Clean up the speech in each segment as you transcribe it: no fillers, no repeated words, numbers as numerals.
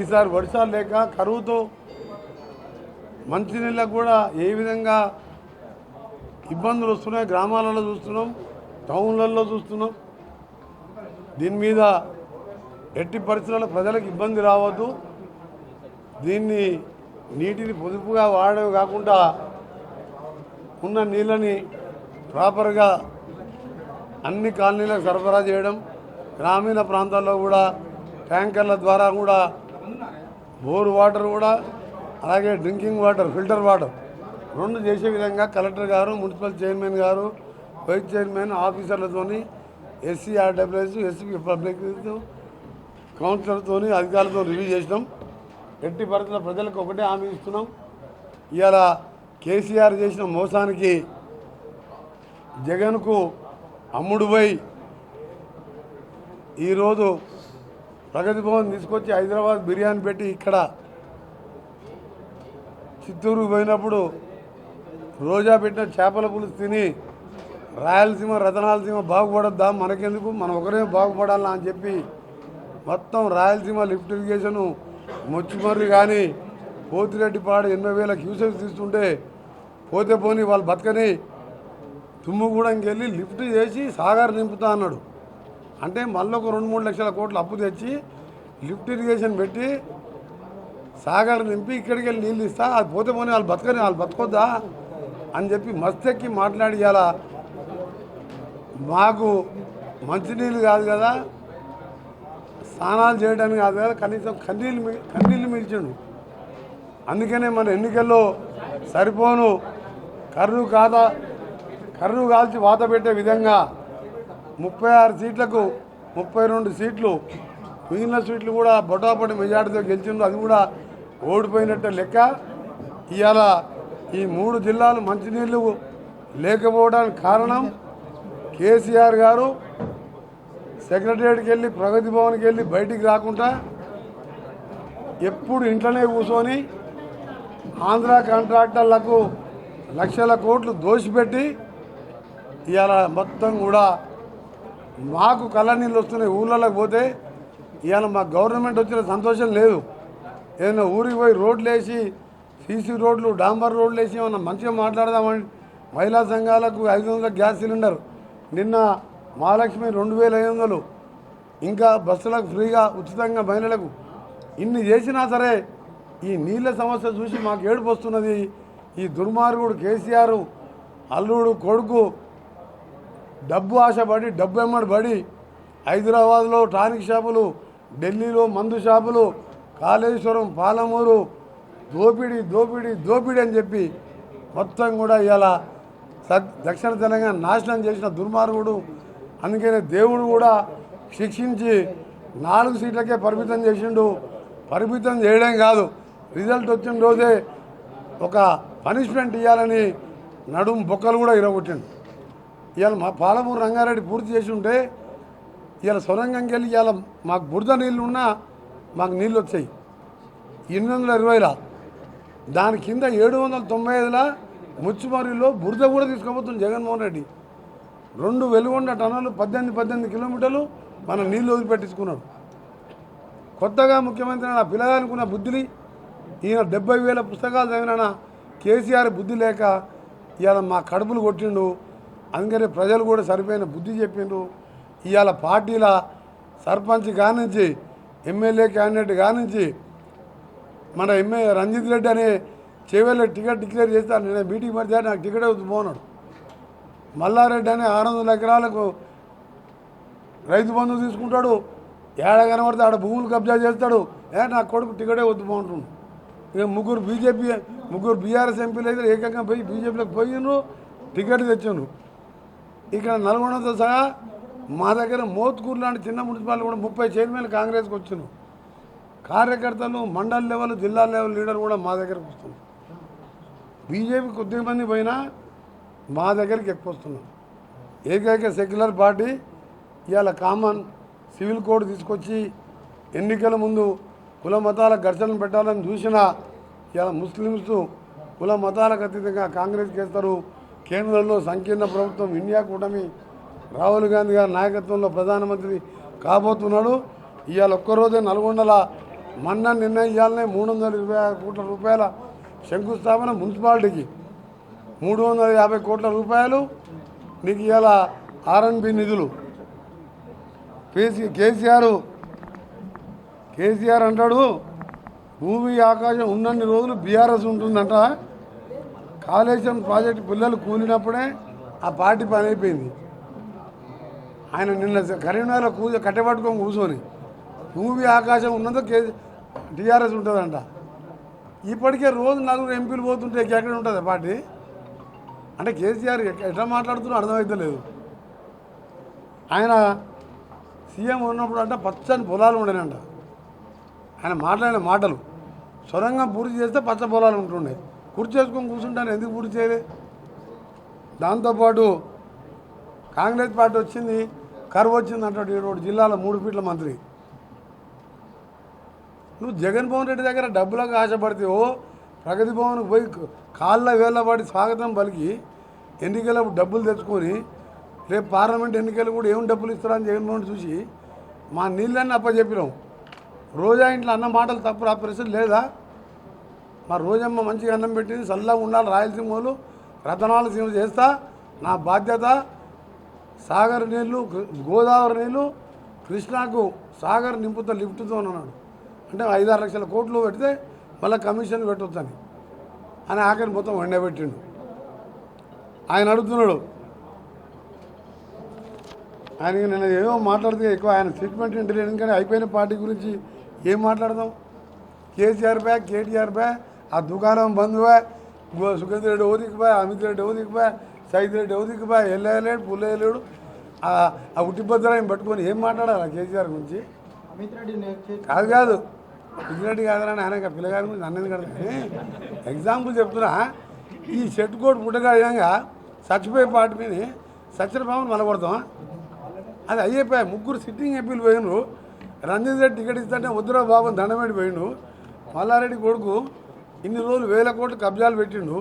ఈసారి వర్షాలు లేక కరువుతో మంచినీళ్ళకు కూడా ఏ విధంగా ఇబ్బందులు వస్తున్నాయి గ్రామాలలో చూస్తున్నాం, టౌన్లలో చూస్తున్నాం. దీని మీద ఎట్టి పరిస్థితుల్లో ప్రజలకు ఇబ్బంది రావద్దు. దీన్ని నీటిని పొదుపుగా వాడేవి కాకుండా ఉన్న నీళ్ళని ప్రాపర్గా అన్ని కాలనీలకు సరఫరా చేయడం, గ్రామీణ ప్రాంతాల్లో కూడా ట్యాంకర్ల ద్వారా కూడా బోర్ వాటర్ కూడా అలాగే డ్రింకింగ్ వాటర్, ఫిల్టర్ వాటర్ రెండు చేసే విధంగా కలెక్టర్ గారు, మున్సిపల్ చైర్మన్ గారు, వైస్ చైర్మన్ ఆఫీసర్లతోని SCRWS, SP పబ్లిక్ కౌన్సిలర్తో అధికారులతో రివ్యూ చేసినాం. ఎట్టి పరిస్థితుల్లో ప్రజలకు ఒకటే హామీ ఇస్తున్నాం. ఇవాళ కేసీఆర్ చేసిన మోసానికి జగన్కు అమ్ముడుపోయి ఈరోజు ప్రగతి భవన్ తీసుకొచ్చి హైదరాబాద్ బిర్యానీ పెట్టి ఇక్కడ చిత్తూరుకు పోయినప్పుడు రోజా పెట్టిన చేపల పులుసు తిని రాయలసీమ రతనాలసీమ బాగుపడద్దా, మనకెందుకు, మనం ఒకరే బాగుపడాలా అని చెప్పి మొత్తం రాయలసీమ లిఫ్ట్ ఇరిగేషను మొచ్చిమర్రి కానీ పోతిరెడ్డిపాడు 80,000 క్యూసెక్స్ తీస్తుంటే పోతే పోని వాళ్ళు బతకని తుమ్ముగూడెంకి వెళ్ళి లిఫ్ట్ చేసి సాగర్ నింపుతా అన్నాడు. అంటే మళ్ళీ ఒక 2-3 లక్షల కోట్లు అప్పు తెచ్చి లిఫ్ట్ ఇరిగేషన్ పెట్టి సాగర్ నింపి ఇక్కడికి వెళ్ళి నీళ్ళు ఇస్తా, అది పోతే పోనీ వాళ్ళు బతకని, వాళ్ళు బతకొద్దా అని చెప్పి మస్తెక్కి మాట్లాడి ఇలా మాకు మంచినీళ్ళు కాదు కదా, స్నానాలు చేయడానికి కాదు కదా, కనీసం కన్నీళ్ళు మిగిల్చిండు. అందుకనే మన ఎన్నికల్లో సరిపోను కర్రు కాల్చి వాత పెట్టే విధంగా 36 సీట్లకు 32 సీట్లు, మిగిలిన సీట్లు కూడా బొటాబొటి మెజార్టీతో గెలిచిండు. అది కూడా ఓడిపోయినట్టే లెక్క. ఇవాళ ఈ 3 జిల్లాలు మంచినీళ్ళు లేకపోవడానికి కారణం కేసీఆర్ గారు సెక్రటరియట్కి వెళ్ళి ప్రగతి భవన్కి వెళ్ళి బయటికి రాకుండా ఎప్పుడు ఇంట్లోనే కూర్చొని ఆంధ్ర కాంట్రాక్టర్లకు లక్షల కోట్లు దోషిపెట్టి ఇవాళ మొత్తం కూడా మాకు కళ్ళ నీళ్ళు వస్తున్నాయి. ఊళ్ళలోకి పోతే ఇవాళ మా గవర్నమెంట్ వచ్చిన సంతోషం లేదు. ఏదైనా ఊరికి పోయి రోడ్లు వేసి సీసీ రోడ్లు, డాంబర్ రోడ్లు వేసి ఏమన్నా మంచిగా మాట్లాడదామని మహిళా సంఘాలకు 500 గ్యాస్ సిలిండర్, నిన్న మహాలక్ష్మి 2,500, ఇంకా బస్సులకు ఫ్రీగా ఉచితంగా మహిళలకు, ఇన్ని చేసినా సరే ఈ నీళ్ళ సమస్య చూసి మాకు ఏడుపు వస్తున్నది. ఈ దుర్మార్గుడు కేసీఆర్ అల్లుడు కొడుకు డబ్బు ఆశపడి, డబ్బు ఎమ్మడి హైదరాబాద్లో టానిక్ షాపులు, ఢిల్లీలో మందు షాపులు, కాళేశ్వరం, పాలమూరు దోపిడీ అని చెప్పి మొత్తం కూడా ఇలా దక్షిణ తెలంగాణ నాశనం చేసిన దుర్మార్గుడు. అందుకనే దేవుడు కూడా శిక్షించి 4 సీట్లకే పరిమితం చేసిండు. పరిమితం చేయడం కాదు, రిజల్ట్ వచ్చిన రోజే ఒక పనిష్మెంట్ ఇవ్వాలని నడుము బొక్కలు కూడా ఇరగొట్టిండు. ఇవాళ మా పాలమూరు రంగారెడ్డి పూర్తి చేసి ఉంటే ఇవాళ సొరంగంకి వెళ్ళి ఇవాళ మాకు బురద నీళ్ళు ఉన్నా మాకు నీళ్ళు వచ్చాయి 820లా, దాని కింద 795లా ముచ్చుమర్రిలో బురద కూడా తీసుకుపోతుంది జగన్మోహన్ రెడ్డి. 2 వెలుగొండ టన్నులు 18 కిలోమీటర్లు మన నీళ్ళు వదిలిపెట్టించుకున్నాడు. కొత్తగా ముఖ్యమంత్రి నా పిల్లగానుకున్న బుద్ధిని ఈయన 70,000 పుస్తకాలు చదివిన కేసీఆర్ బుద్ధి లేక ఇవాళ మా కడుపులు కొట్టిండు. అందుకనే ప్రజలు కూడా సరిపోయిన బుద్ధి చెప్పిండ్రు. ఇవాళ పార్టీల సర్పంచ్ కానించి ఎమ్మెల్యే క్యాండిడేట్ కానించి మన రంజిత్ రెడ్డి అనే చేవేళ్ళ టికెట్ డిక్లేర్ చేస్తాను, నేను మీటింగ్ పడితే నాకు టికెట్ పోనాడు. మల్లారెడ్డి అనే 600 ఎకరాలకు రైతు బంధు తీసుకుంటాడు, ఏడ కనబడితే ఆడ భూములు కబ్జా చేస్తాడు. నా కొడుకు టికెటే వద్దు బాగుంటుండు. ఇక ముగ్గురు బీఆర్ఎస్ ఎంపీలు అయితే ఏకంగా పోయి బీజేపీలోకి పోయినరు, టికెట్ తెచ్చిండ్రు. ఇక్కడ నల్గొండతో సహా మా దగ్గర మోత్కూరు లాంటి చిన్న మున్సిపాలిటీ కూడా 30 చైర్మన్లు కాంగ్రెస్కి వచ్చిండ్రు. కార్యకర్తలు మండల్ లెవెల్, జిల్లా లెవెల్ లీడర్ కూడా మా దగ్గరకు వస్తున్నారు. బీజేపీ కొద్ది మంది పోయినా మా దగ్గరికి ఎక్కువ వస్తున్నారు. ఏకైక సెక్యులర్ పార్టీ ఇవాళ కామన్ సివిల్ కోడ్ తీసుకొచ్చి ఎన్నికల ముందు కుల మతాల ఘర్షణలు పెట్టాలని చూసినా ఇవాళ ముస్లిమ్స్ కుల మతాలకు అతీతంగా కాంగ్రెస్కి వేస్తారు. కేంద్రంలో సంకీర్ణ ప్రభుత్వం ఇండియా కూటమి రాహుల్ గాంధీ గారి నాయకత్వంలో ప్రధానమంత్రి కాబోతున్నాడు. ఇవాళ ఒక్కరోజే నల్గొండల నిన్న ఇవ్వాలనే 326 కోట్ల రూపాయల శంకుస్థాపన మున్సిపాలిటీకి 350 కోట్ల రూపాయలు నీకు ఇవాళ ఆర్ఎన్బి నిధులు. కేసీఆర్ అంటాడు భూమి ఆకాశం ఉన్నన్ని రోజులు బీఆర్ఎస్ ఉంటుందంట. కాళేశ్వరం ప్రాజెక్టు పిల్లలు కూలినప్పుడే ఆ పార్టీ పని అయిపోయింది. ఆయన నిన్న కరీంనగర్లో కట్టెపట్టుకొని కూర్చొని భూమి ఆకాశం ఉన్నదో టీఆర్ఎస్ ఉంటుందంట. ఇప్పటికే రోజు 4 ఎంపీలు పోతుంటే ఎక్కడ ఉంటుంది పార్టీ అంటే కేసీఆర్ ఎట్లా మాట్లాడుతున్నా అర్థమవుతలేదు. ఆయన సీఎం ఉన్నప్పుడు అంట పచ్చని పొలాలు ఉండేనంట. ఆయన మాట్లాడిన మాటలు సొరంగం పూర్తి చేస్తే పచ్చ పొలాలు ఉంటుండే, పూర్తి చేసుకొని కూర్చుంటాను ఎందుకు పూర్తి చేయలే. దాంతోపాటు కాంగ్రెస్ పార్టీ వచ్చింది, కరువు వచ్చింది అంటాడు. 7 జిల్లాల 3 ఫీట్ల మంత్రి. నువ్వు జగన్మోహన్ రెడ్డి దగ్గర డబ్బులకు ఆశపడితే ప్రగతి భవన్కి పోయి కాళ్ళ వేళ్ళ పడి స్వాగతం పలికి ఎన్నికలకు డబ్బులు తెచ్చుకొని రేపు పార్లమెంట్ ఎన్నికలు కూడా ఏం డబ్బులు ఇస్తారని జగన్మోహన్ చూసి మా నీళ్ళన్నీ అప్పచెప్పినాం. రోజా ఇంట్లో అన్న మాటలు తప్పు ఆ ప్రశ్న లేదా? మా రోజమ్మ మంచిగా అన్నం పెట్టింది, చల్లగా ఉండాలి, రాయలసీమలు రతనాల సీమ చేస్తా, నా బాధ్యత. సాగర్ నీళ్ళు, గోదావరి నీళ్ళు కృష్ణాకు సాగర్ నింపుతా లిఫ్ట్తో అన్నాడు. అంటే 5-6 లక్షల కోట్లు పెడితే మళ్ళీ కమిషన్ పెట్టొచ్చని అని ఆఖరి మొత్తం వండబెట్టిండు. ఆయన అడుగుతున్నాడు. ఆయనకి నేను ఏమో మాట్లాడితే ఎక్కువ ఆయన స్టేట్మెంట్ ఇంటలేదు. కానీ అయిపోయిన పార్టీ గురించి ఏం మాట్లాడదాం? కేసీఆర్ బ్యా, కేటీఆర్ బ్యా, ఆ దుకాణం బంద్ బ్యా, సుఖేంద్ర రెడ్డి ఓదికి బ్యా, అమిత్ రెడ్డి ఓదికి బ్యా, సైద్ రెడ్డి ఓదికి బ్యా, ఎల్లేయలేడు పుల్లేయలేడు. ఆ ఉట్టిభద్రాన్ని పట్టుకొని ఏం మాట్లాడాలి ఆ కేసీఆర్ గురించి? కాదు పిచ్చిరెడ్డి కాదని ఆయన పిల్లగారి గురించి అన్నది కదా. ఎగ్జాంపుల్ చెప్తున్నా. ఈ షెట్ కోట్ పుట్టగా చచ్చిపోయే పార్టీ మీద సత్యభావన్ మలగొడతాం. అది అయిపోయా. 3 సిట్టింగ్ ఎంపీలు పోయినరు. రంజిత్ రెడ్డి టికెట్ ఇస్తుంటే వద్దురా బాబు దండమేడి పోయిండు. మల్లారెడ్డి కొడుకు ఇన్ని రోజులు 1000 కోట్లు కబ్జాలు పెట్టిండు.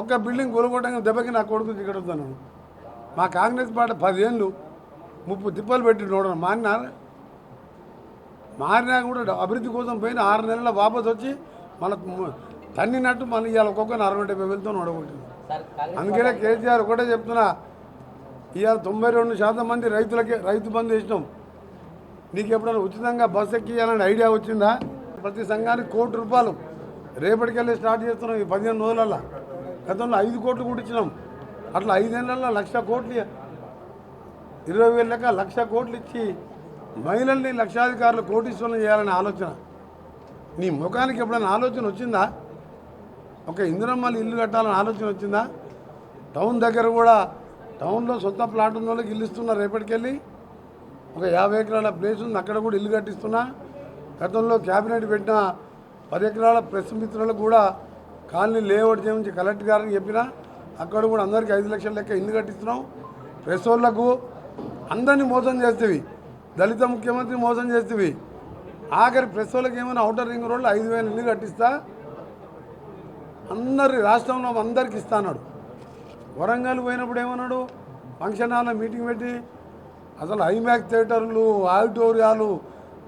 ఒక్క బిల్డింగ్ కొనుక్కోవడానికి దెబ్బకి నా కొడుకు టికెట్ వస్తున్నాను. మా కాంగ్రెస్ పార్టీ 10 ఏళ్ళు 30 తిప్పలు పెట్టిండు. మారినా కూడా అభివృద్ధి కోసం పోయిన 6 నెలల వాపసు వచ్చి మళ్ళీ తన్నినట్టు మళ్ళీ ఇవాళ ఒక్కొక్క 60-70 వేలతో ఓడగొట్టింది. అందుకనే కేసీఆర్ ఒకటే చెప్తున్నా, ఇవాళ 92% మంది రైతు బంధు వేసినాం. నీకు ఎప్పుడైనా ఉచితంగా బస్సు ఎక్కియాలని ఐడియా వచ్చిందా? ప్రతి సంఘానికి ₹1 రేపటికెళ్ళి స్టార్ట్ చేస్తున్నాం. ఈ 15 రోజులలో గతంలో 5 కోట్లు కూడా ఇచ్చినాం. అట్లా 5 నెలల్లో 1,00,000 కోట్లు, 20,000 లెక్క 1,00,000 కోట్లు ఇచ్చి మహిళల్ని లక్షాధికారులు కోటీశ్వరులు చేయాలనే ఆలోచన నీ ముఖానికి ఎప్పుడైనా ఆలోచన వచ్చిందా? ఒక ఇందిరమ్మలు ఇల్లు కట్టాలని ఆలోచన వచ్చిందా? టౌన్ దగ్గర కూడా టౌన్లో సొంత ప్లాట్ ఉన్న వాళ్ళకి ఇల్లు ఇస్తున్నా. రేపటికెళ్ళి ఒక 50 ఎకరాల ప్లేస్ ఉంది, అక్కడ కూడా ఇల్లు కట్టిస్తున్నా. గతంలో క్యాబినెట్ పెట్టిన 10 ఎకరాల ప్రెస్ మిత్రులకు కూడా కాలనీ లేఅవుట్ చేయించి కలెక్టర్ గారిని చెప్పినా అక్కడ కూడా అందరికీ 5 లక్షల లెక్క ఇల్లు కట్టిస్తున్నాం. ప్రెస్ వాళ్ళకు అందరినీ మోసం చేస్తేవి, దళిత ముఖ్యమంత్రి మోసం చేస్తేవి. ఆఖరి ప్రెస్ వాళ్ళకి ఏమైనా అవుటర్ రింగ్ రోడ్లు 5,000 ఇల్లు కట్టిస్తా, అందరి రాష్ట్రంలో అందరికి ఇస్తా అన్నాడు. వరంగల్ పోయినప్పుడు ఏమన్నాడు? ఫంక్షన్ హాల్లో మీటింగ్ పెట్టి అసలు ఐమాక్స్ థియేటర్లు, ఆడిటోరియాలు,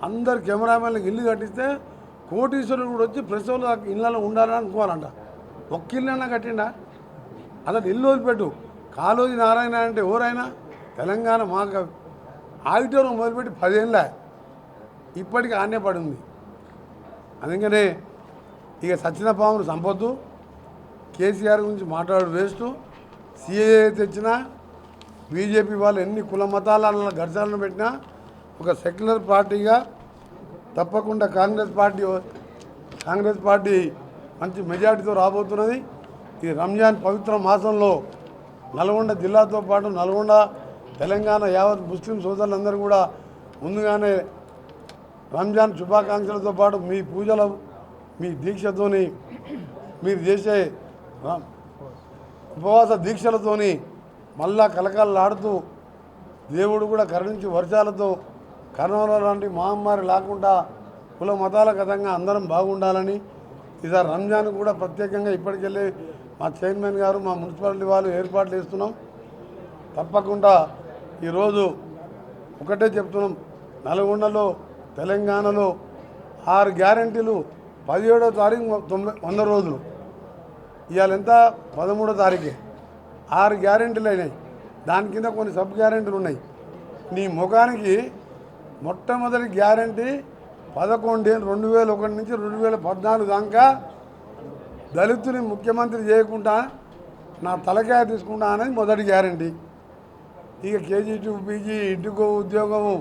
అందరు కెమెరామెన్లకు ఇల్లు కట్టిస్తే కోటీశ్వరులు కూడా వచ్చి ప్రెస్ వాళ్ళు ఇళ్ళలో ఉండాలని అనుకోవాలంట. ఒక్క ఇల్లైనా కట్టిండా? అసలు ఇల్లు వదిలిపెట్టు. కాళోజీ నారాయణ అంటే ఎవరైనా తెలంగాణ మాకు ఆడిటోరియం మొదలుపెట్టి 10 ఏళ్ళ ఇప్పటికీ ఆనే పడి ఉంది. అందుకనే ఇక సచిన పామును సంపొద్దు. కేసీఆర్ గురించి మాట్లాడు వేస్ట్. సిఏఏ తెచ్చినా బీజేపీ వాళ్ళు ఎన్ని కుల మతాల ఘర్షణలు పెట్టినా ఒక సెక్యులర్ పార్టీగా తప్పకుండా కాంగ్రెస్ పార్టీ మంచి మెజార్టీతో రాబోతున్నది. ఈ రంజాన్ పవిత్ర మాసంలో నల్గొండ జిల్లాతో పాటు నల్గొండ తెలంగాణ యావత్ ముస్లిం సోదరులందరూ కూడా ముందుగానే రంజాన్ శుభాకాంక్షలతో పాటు మీ పూజలు, మీ దీక్షతోని, మీరు చేసే ఉపవాస దీక్షలతోని మళ్ళా కలకలలాడుతూ దేవుడు కూడా కరుణించి వర్షాలతో కరోనా లాంటి మహమ్మారి లేకుండా కుల మతాల కథంగా అందరం బాగుండాలని ఈసారి రంజాన్ కూడా ప్రత్యేకంగా ఇప్పటికెళ్ళి మా చైర్మన్ గారు, మా మున్సిపాలిటీ వాళ్ళు ఏర్పాట్లు చేస్తున్నాం. తప్పకుండా ఈరోజు ఒకటే చెప్తున్నాం, నల్గొండలో తెలంగాణలో 6 గ్యారెంటీలు 17వ తారీఖు 100 రోజులు, ఇవాళ ఎంత 13వ తారీఖే, 6 గ్యారెంటీలు అయినాయి. దాని కింద కొన్ని సబ్ గ్యారెంటీలు ఉన్నాయి. నీ ముఖానికి మొట్టమొదటి గ్యారెంటీ 2001 నుంచి 2014 దాకా దళితుని ముఖ్యమంత్రి చేయకుండా నా తలకాయ తీసుకుంటా అనేది మొదటి గ్యారెంటీ. ఇక KG2 PG ఇంటికో ఉద్యోగము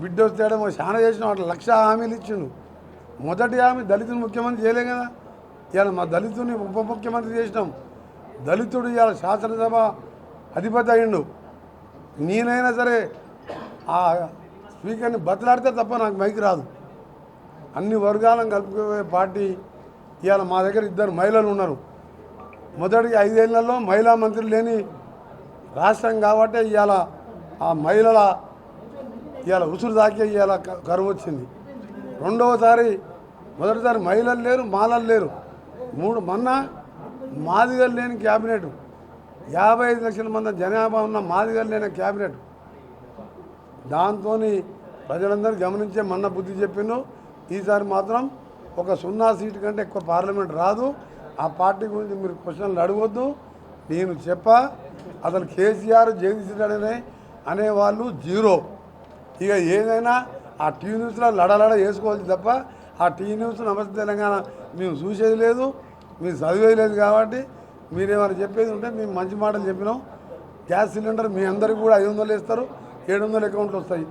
బిడ్డ వస్తేయడం చాలా చేసిన వాటి 1,00,000 హామీలు ఇచ్చిండు. మొదటి హామీ దళితుని ముఖ్యమంత్రి చేయలే కదా. ఇవాళ మా దళితుని ఉప ముఖ్యమంత్రి చేసినాం. దళితుడు ఇవాళ శాసనసభ అధిపతి అయ్యిండు. నేనైనా సరే ఆ స్పీకర్ని బతలాడితే తప్ప నాకు మైకి రాదు. అన్ని వర్గాలను కలుపుకునే పార్టీ. ఇవాళ మా దగ్గర 2 మహిళలు ఉన్నారు. మొదటి 5 ఏళ్లలో మహిళా మంత్రులు లేని రాష్ట్రం కాబట్టి ఇవాళ ఆ మహిళల ఇవాళ ఉసురు దాకే ఇవాళ కరువు వచ్చింది. రెండవసారి మొదటిసారి మహిళలు లేరు, మాలలు లేరు. మొన్న మాదిగలు లేని క్యాబినెట్, 55 లక్షల మంది జనాభా ఉన్న మాదిగలు లేని క్యాబినెట్. దాంతో ప్రజలందరూ గమనించే మొన్న బుద్ధి చెప్పిండు. ఈసారి మాత్రం ఒక 0 సీటు కంటే ఎక్కువ పార్లమెంట్ రాదు. ఆ పార్టీ గురించి మీరు క్వశ్చన్లు అడగొద్దు. నేను చెప్పా అసలు కేసీఆర్ జగదీష్ రెడ్డి అనేవాళ్ళు జీరో. ఇక ఏదైనా ఆ టీవీ న్యూస్లో లడలడ వేసుకోవాలి తప్ప ఆ టీవీ న్యూస్ నమస్తే తెలంగాణ మేము చూసేది లేదు, మీరు చదివేది లేదు. కాబట్టి మీరేమైనా చెప్పేది ఉంటే మేము మంచి మాటలు చెప్పినాం. గ్యాస్ సిలిండర్ మీ అందరికీ కూడా 500 ఇస్తారు, 700 అకౌంట్లు వస్తాయి.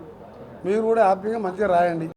మీరు కూడా హ్యాపీగా మంచిగా రాయండి.